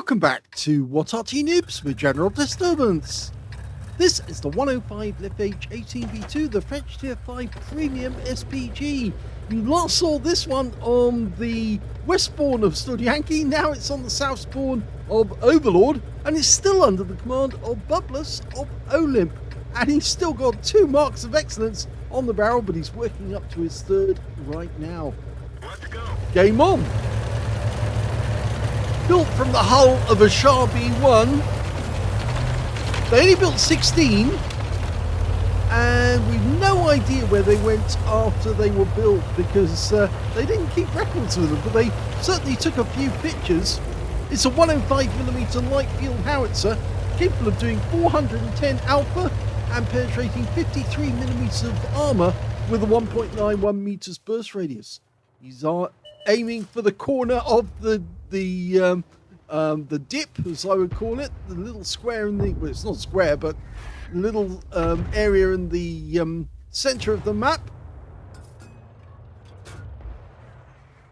Welcome back to What Arty Noobs with General Disturbance. This is the 105 leFH18B2, the French Tier 5 Premium SPG. You last saw this one on the west spawn of Stud Yankee, now it's on the south spawn of Overlord, and it's still under the command of bublus of OLIMP. And he's still got 2 marks of excellence on the barrel, but he's working up to his 3rd right now. Let's go. Game on! Built from the hull of a Shure MV7X. They only built 16, and we've no idea where they went after they were built because they didn't keep records with them, but they certainly took a few pictures. It's a 105mm light field howitzer, capable of doing 410 alpha and penetrating 53mm of armor with a 1.91 meters burst radius. He's aiming for the corner of the dip, as I would call it, the little square in the, well, it's not square, but little area in the center of the map.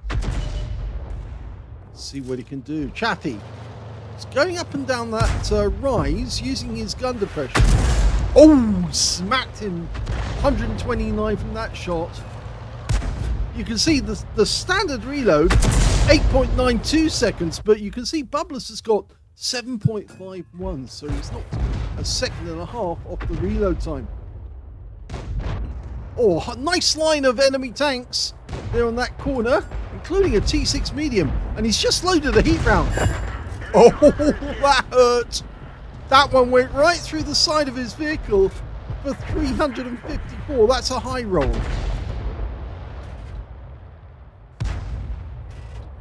Let's see what he can do. Chappy, he's going up and down that rise using his gun depression. Oh, smacked him 129 from that shot. You can see the standard reload 8.92 seconds, but you can see bublus has got 7.51, so he's not a second and a half off the reload time. Oh, a nice line of enemy tanks there on that corner, including a T6 medium, and he's just loaded a heat round. Oh, that hurt. That one went right through the side of his vehicle for 354. That's a high roll.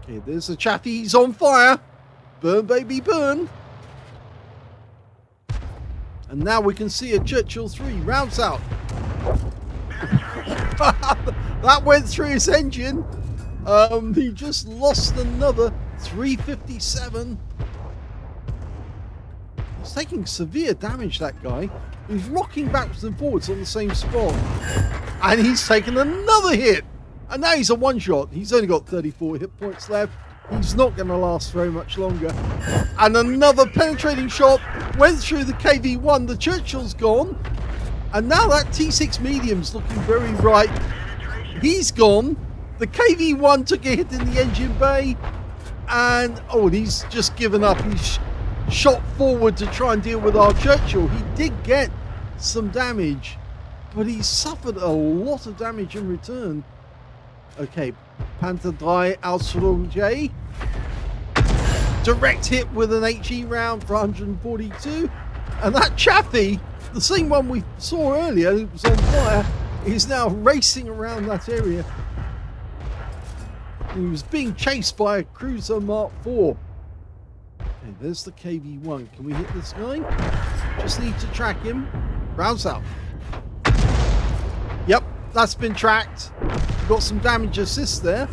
Okay, there's the chappy. He's on fire. Burn, baby, burn. And now we can see a Churchill 3. Rounds out. That went through his engine. He just lost another 357. He's taking severe damage, that guy. He's rocking backwards and forwards on the same spot. And he's taken another hit. And now he's a one-shot. He's only got 34 hit points left. He's not going to last very much longer. And another penetrating shot went through the KV-1. The Churchill's gone. And now that T6 medium's looking very bright. He's gone. The KV-1 took a hit in the engine bay. And, oh, he's just given up. He's shot forward to try and deal with our Churchill. He did get some damage, but he suffered a lot of damage in return. Okay, Panther 3 Aslains. Direct hit with an HE round for 142. And that chappy, the same one we saw earlier, who was on fire, is now racing around that area. He was being chased by a Cruiser Mark IV. Okay, there's the KV-1. Can we hit this guy? Just need to track him. Rounds out. Yep, that's been tracked. Got some damage assist there.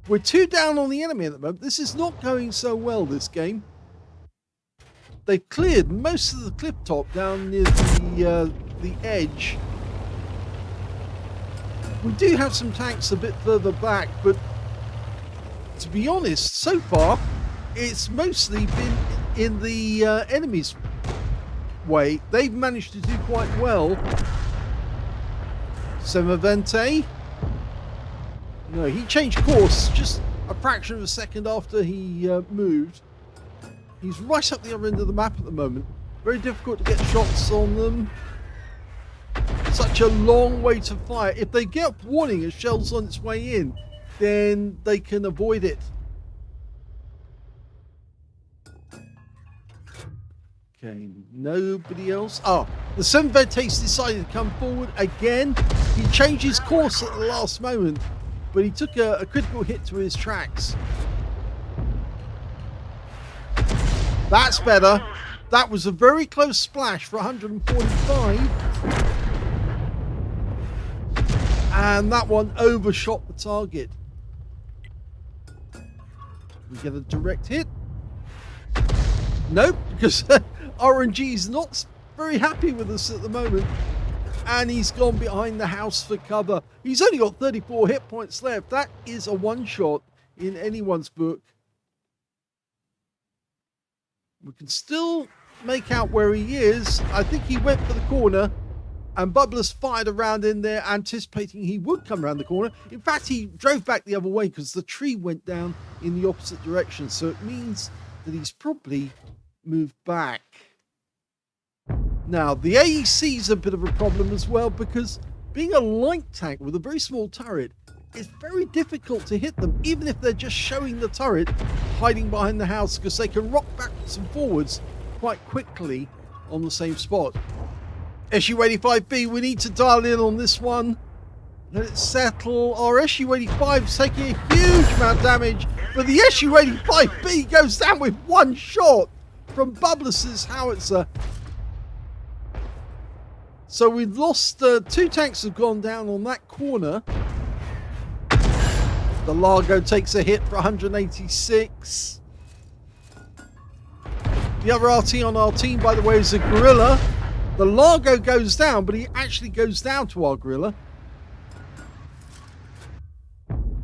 We're 2 down on the enemy at the moment. This is not going so well, this game. They've cleared most of the cliff top down near the edge. We do have some tanks a bit further back, but to be honest, so far it's mostly been in the enemy's way. They've managed to do quite well. Semavente. No, he changed course just a fraction of a second after he moved. He's right up the other end of the map at the moment. Very difficult to get shots on them. Such a long way to fire. If they get warning a shell's on its way in, then they can avoid it. Okay, nobody else. Oh, the Semavente decided to come forward again. He changed his course at the last moment, but he took a critical hit to his tracks. That's better. That was a very close splash for 145. And that one overshot the target. We get a direct hit. Nope, because RNG is not very happy with us at the moment. And he's gone behind the house for cover. He's only got 34 hit points left. That is a one-shot. in anyone's book. We can still make out where he is. I think he went for the corner, and bublus fired around in there, anticipating he would come around the corner. In fact, he drove back the other way because the tree went down in the opposite direction. So it means that he's probably moved back. Now, the AEC is a bit of a problem as well, because being a light tank with a very small turret, it's very difficult to hit them, even if they're just showing the turret hiding behind the house, because they can rock backwards and forwards quite quickly on the same spot. SU-85B, we need to dial in on this one. Let it settle. Our SU-85 is taking a huge amount of damage, but the SU-85B goes down with one shot from bublus's howitzer. So we've lost, 2 tanks have gone down on that corner. The Largo takes a hit for 186. The other RT on our team, by the way, is a Gorilla. The Largo goes down, but he actually goes down to our Gorilla.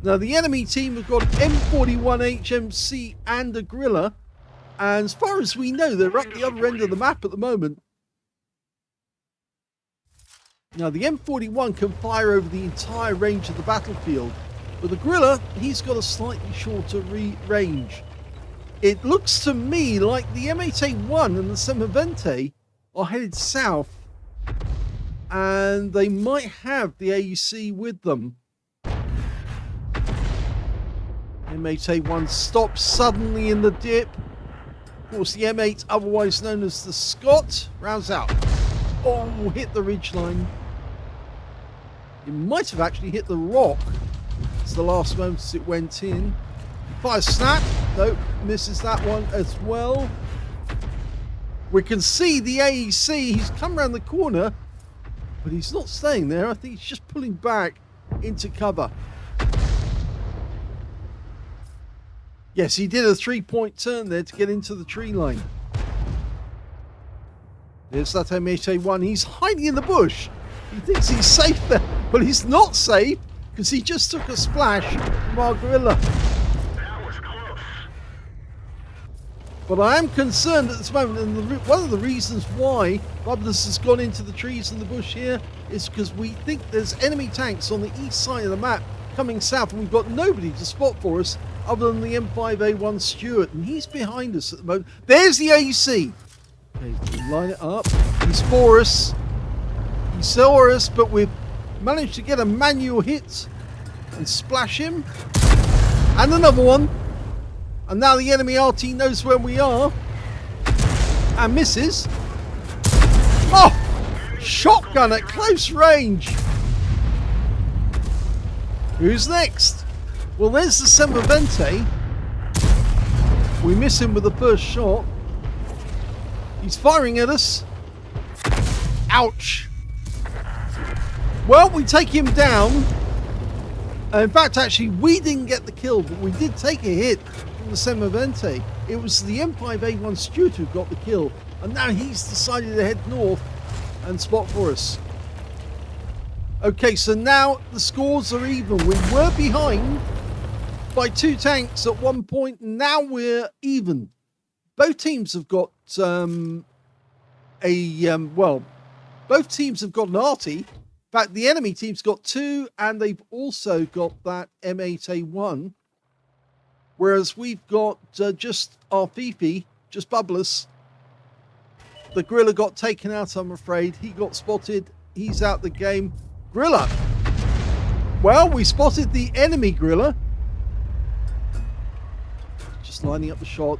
Now, the enemy team have got M41 HMC and a Gorilla. And as far as we know, they're at the other end of the map at the moment. Now, the M41 can fire over the entire range of the battlefield. But the Gorilla, he's got a slightly shorter range. It looks to me like the M8A1 and the Semavente are headed south. And they might have the AEC with them. M8A1 stops suddenly in the dip. Of course, the M8, otherwise known as the Scott, rounds out. Oh, hit the ridgeline. It might have actually hit the rock. It's the last moment it went in. Fire snap. Nope, misses that one as well. We can see the AEC. He's come around the corner, but he's not staying there. I think he's just pulling back into cover. Yes, he did a 3-point turn there to get into the tree line. There's that M8A1. He's hiding in the bush. He thinks he's safe there, but he's not safe because he just took a splash from our Gorilla. That was close. But I am concerned at this moment, and one of the reasons why bublus has gone into the trees and the bush here is because we think there's enemy tanks on the east side of the map coming south, and we've got nobody to spot for us other than the M5A1 Stuart, and he's behind us at the moment. There's the AEC. Okay, line it up. He's for us. He saw us, but we've managed to get a manual hit and splash him. And another one. And now the enemy RT knows where we are. And misses. Oh! Shotgun at close range. Who's next? Well, there's the Semavente. We miss him with the first shot. He's firing at us. Ouch. Well, we take him down. In fact, actually, we didn't get the kill, but we did take a hit from the Semavente. It was the M5A1 Stuart who got the kill. And now he's decided to head north and spot for us. Okay, so now the scores are even. We were behind by 2 tanks at one point. Now we're even. Both teams have got both teams have got an Arty. In fact, the enemy team's got 2, and they've also got that M8A1. Whereas we've got just our Fifi, just bublus. The Gorilla got taken out, I'm afraid. He got spotted. He's out the game. Gorilla. Well, we spotted the enemy Gorilla. Just lining up the shot.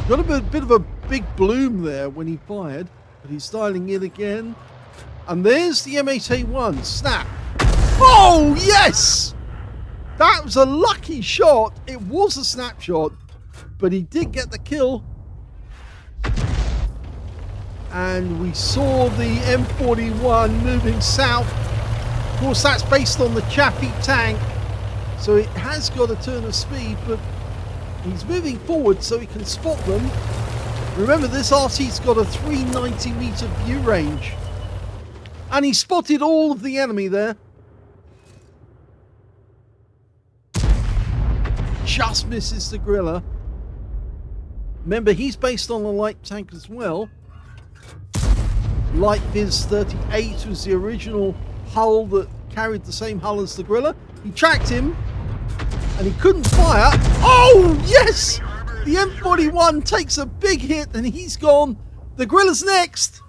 Got a bit of a big bloom there when he fired, but he's dialing in again. And there's the M8A1. Snap. Oh, yes! That was a lucky shot. It was a snapshot, but he did get the kill. And we saw the M41 moving south. Of course, that's based on the Chaffee tank, so it has got a turn of speed, but he's moving forward so he can spot them. Remember, this RT's got a 390 meter view range. And he spotted all of the enemy there. just misses the Gorilla. Remember, he's based on a light tank as well. leFH18B2 was the original hull that carried the same hull as the Gorilla. He tracked him, and he couldn't fire. Oh, yes! The M41 takes a big hit, and he's gone. The Gorilla's next.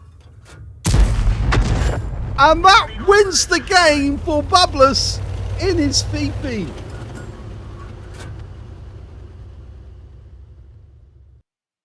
And that wins the game for bublus in his VP.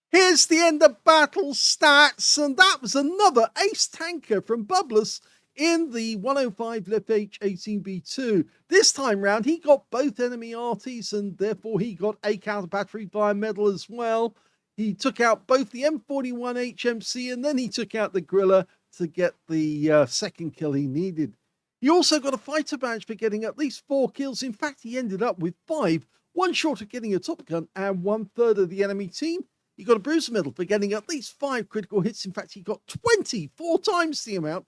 Here's the end of battle stats, and that was another ace tanker from bublus in the 105 leFH18B2. This time round, he got both enemy Artys, and therefore he got a counter battery by medal as well. He took out both the M41 HMC, and then he took out the Gorilla to get the second kill he needed. He also got a fighter badge for getting at least 4 kills. In fact, he ended up with 5, one short of getting a Top Gun and 1/3 of the enemy team. He got a bruiser medal for getting at least 5 critical hits. In fact, he got 24 times the amount,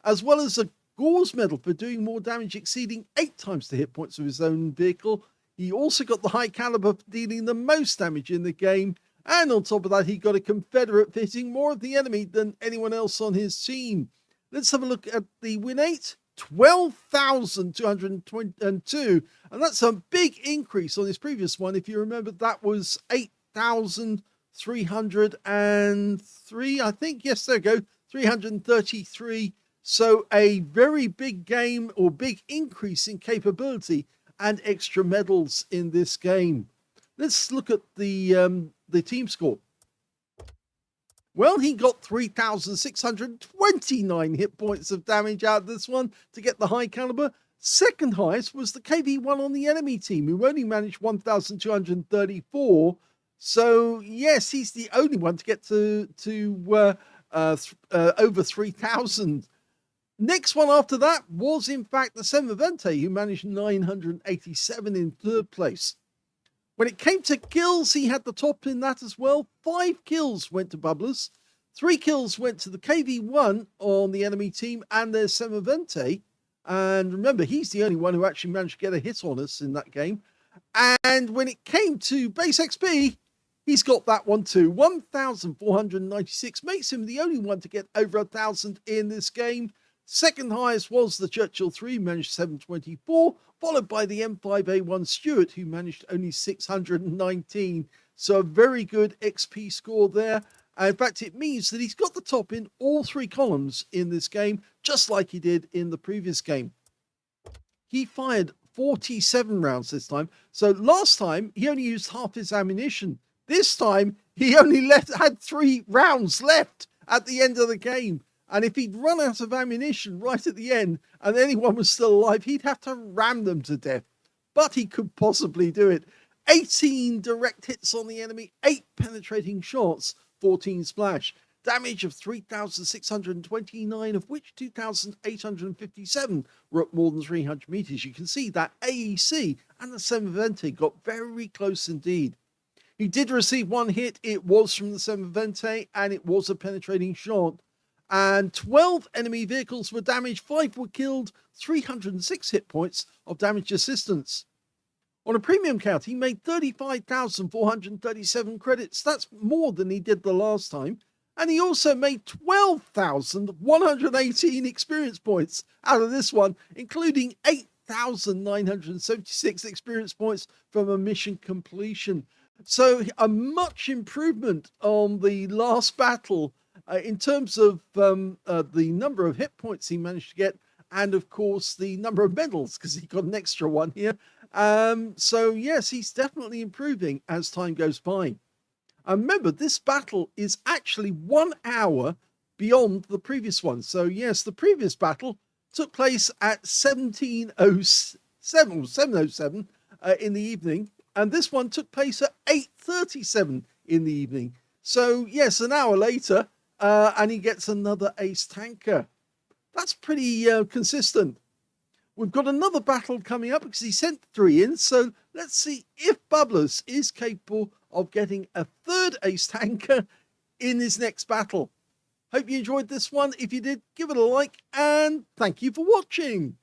as well as a Gauze medal for doing more damage, exceeding 8 times the hit points of his own vehicle. He also got the high caliber for dealing the most damage in the game. And on top of that, he got a Confederate for hitting more of the enemy than anyone else on his team. Let's have a look at the win rate. 12,222. And that's a big increase on his previous one. If you remember, that was 8,303, I think. Yes, there we go. 333. So a very big game, or big increase in capability and extra medals in this game. Let's look at the team score. Well, he got 3,629 hit points of damage out of this one to get the high caliber. Second highest was the KV1 on the enemy team, who only managed 1,234. So yes, he's the only one to get to over 3,000. Next one after that was in fact the Semavente, who managed 987 in third place. When it came to kills, he had the top in that as well. 5 kills went to bublus, 3 kills went to the KV1 on the enemy team and their Semavente. And remember, he's the only one who actually managed to get a hit on us in that game. And when it came to base XP, he's got that one too. 1,496 makes him the only one to get over 1,000 in this game. Second highest was the Churchill 3, managed 724, followed by the M5A1 Stuart, who managed only 619. So a very good XP score there. And in fact, it means that he's got the top in all 3 columns in this game, just like he did in the previous game. He fired 47 rounds this time. So last time, he only used half his ammunition. This time, he only had 3 rounds left at the end of the game. And if he'd run out of ammunition right at the end and anyone was still alive, he'd have to ram them to death. But he could possibly do it. 18 direct hits on the enemy, 8 penetrating shots, 14 splash. Damage of 3,629, of which 2,857 were at more than 300 meters. You can see that AEC and the Semavente got very close indeed. He did receive 1 hit. It was from the Semavente, and it was a penetrating shot. And 12 enemy vehicles were damaged, 5 were killed, 306 hit points of damage assistance. On a premium count, he made 35,437 credits. That's more than he did the last time. And he also made 12,118 experience points out of this one, including 8,976 experience points from a mission completion. So a much improvement on the last battle in terms of the number of hit points he managed to get, and of course the number of medals, because he got an extra one here. So yes, he's definitely improving as time goes by. And remember, this battle is actually 1 hour beyond the previous one. So yes, the previous battle took place at 7:07 in the evening, and this one took place at 8:37 in the evening. So yes, an hour later, and he gets another ace tanker. That's pretty consistent. We've got another battle coming up because he sent 3 in. So let's see if bublus is capable of getting a 3rd ace tanker in his next battle. Hope you enjoyed this one. If you did, give it a like, and thank you for watching.